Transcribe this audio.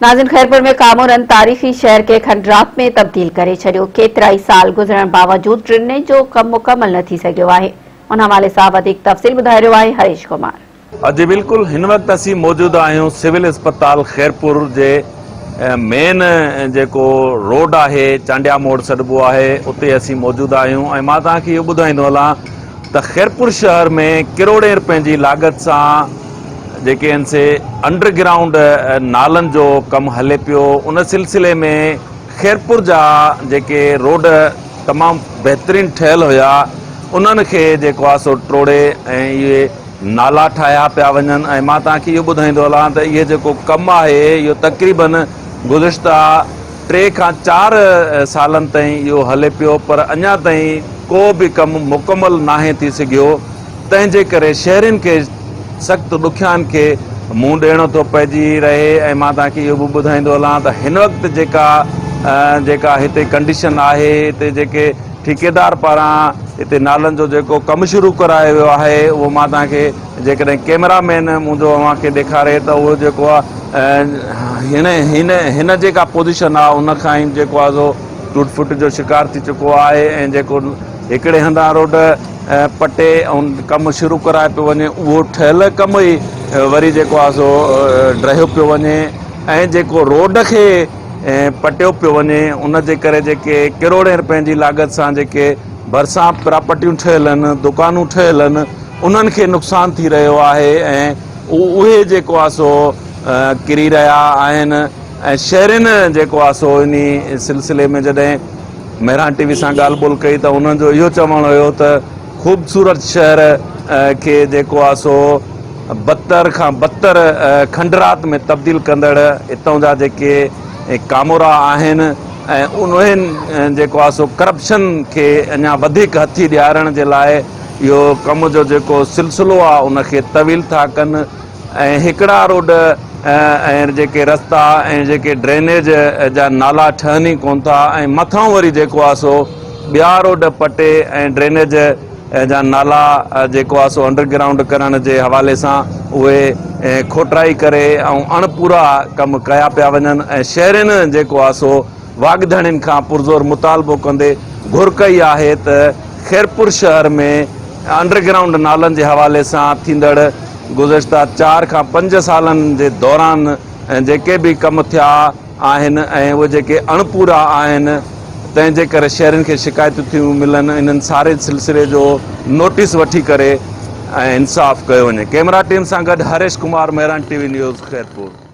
नाज़िन, खैरपुर में कामोरन तारीखी शहर के खंडरात में तब्दील करे छॾियो। केतिराई साल गुज़रण बावजूद ड्रेनेज जो कम मुकम्मल न थी सघियो आहे। उन हवाले सां वधीक तफ़सील ॿुधाए रहियो आहे हरीश कुमार। अॼु बिल्कुलु हिन वक़्तु असीं मौजूदु आहियूं सिविल अस्पताल खैरपुर जे मेन जेको रोड आहे, चांडिया मोड़ सॾिबो आहे, उते असीं मौजूदु आहियूं। ऐं मां तव्हांखे इहो ॿुधाईंदो हलां त खैरपुर शहर में करोड़े रुपए जी लागत सां जेके आहिनि से अंडरग्राउंड नालनि जो कमु हले पियो। उन सिलसिले में खैरपुर जा जेके रोड तमामु बहितरीनु ठहियल हुया, उन्हनि खे जेको आहे सो टोड़े ऐं इहे नाला ठाहिया पिया वञनि। ऐं मां तव्हांखे इहो ॿुधाईंदो हलां त इहे जेको कमु आहे इहो तक़रीबन गुज़िश्ता 3 खां 4 सालनि ताईं इहो हले पियो, पर अञा ताईं को बि कमु मुकमल नाहे थी सघियो। तंहिंजे करे शहरियुनि खे सख़्तु ॾुखियानि खे मुंहुं ॾियणो थो पइजी रहे। ऐं मां तव्हांखे इहो बि ॿुधाईंदो हलां त हिन वक़्तु जेका हिते कंडीशन आहे, हिते जेके ठेकेदार पारां हिते नालनि जो जेको कमु शुरू करायो वियो आहे, उहो मां तव्हांखे जेकॾहिं कैमरामैन मुंहिंजो अव्हांखे ॾेखारे त उहो जेको आहे हिन जेका पोज़ीशन आहे उन खां ई जेको आहे सो टूट फुट जो शिकार थी चुको आहे। ऐं जेको हिकिड़े हंधा रोड पटे ऐं कमु शुरू कराए पियो वञे, उहो ठहियल कमु ई वरी जेको आहे सो ड्रहियो पियो वञे। ऐं जेको रोड खे पटियो पियो वञे, उन जे करे जेके करोड़े रुपए जी लागत सां जेके भरिसां प्रॉपर्टियूं ठहियल आहिनि, दुकानूं ठहियल आहिनि, उन्हनि खे नुक़सानु थी रहियो आहे। ऐं उहे जेको आहे सो किरी रहिया आहिनि। ऐं शहरियुनि जेको आहे सो इन सिलसिले में जॾहिं मेहरान टीवी सां ॻाल्हि ॿोल कई त उन्हनि जो इहो चवणु हुयो त ख़ूबसूरत शहर खे जेको आहे सो बदतर खां बदतर खंडरात में तब्दील कंदड़ हितां जा जेके कामोरा आहिनि, ऐं उन्हनि जेको आहे सो करप्शन खे अञा वधीक हथी ॾियारण जे लाइ इहो कम जो जेको सिलसिलो आहे उनखे तवील था कनि। ऐं हिकिड़ा रोड ऐं जेके रस्ता ऐं जेके ड्रेनेज जा नाला ठहनि ई कोन था, ऐं मथां वरी जेको आहे सो ॿिया रोड पटे ऐं ड्रेनेज जा नाला जेको आहे सो अंडरग्राउंड करण जे हवाले सां उहे खोटराई करे ऐं अणपूरा कमु कया पिया वञनि। ऐं शहरियुनि जेको आहे सो वागधड़ियुनि खां पुरज़ोर मुतालबो कंदे घुर कई आहे त खैरपुर शहर में अंडरग्राउंड नालनि जे हवाले सां थींदड़ गुज़िश्ता 4 खां 5 सालनि जे दौरान जेके बि कम थिया आहिनि ऐं उहे जेके अणपूरा आहिनि, तंहिंजे करे शहरियुनि खे शिकायतूं थियूं मिलनि। इन्हनि सारे सिलसिले जो नोटिस वठी करे ऐं इंसाफ़ कयो वञे। कैमरा टीम सां गॾु हरीश कुमार, मेहरान टीवी न्यूज़, खैरपुर।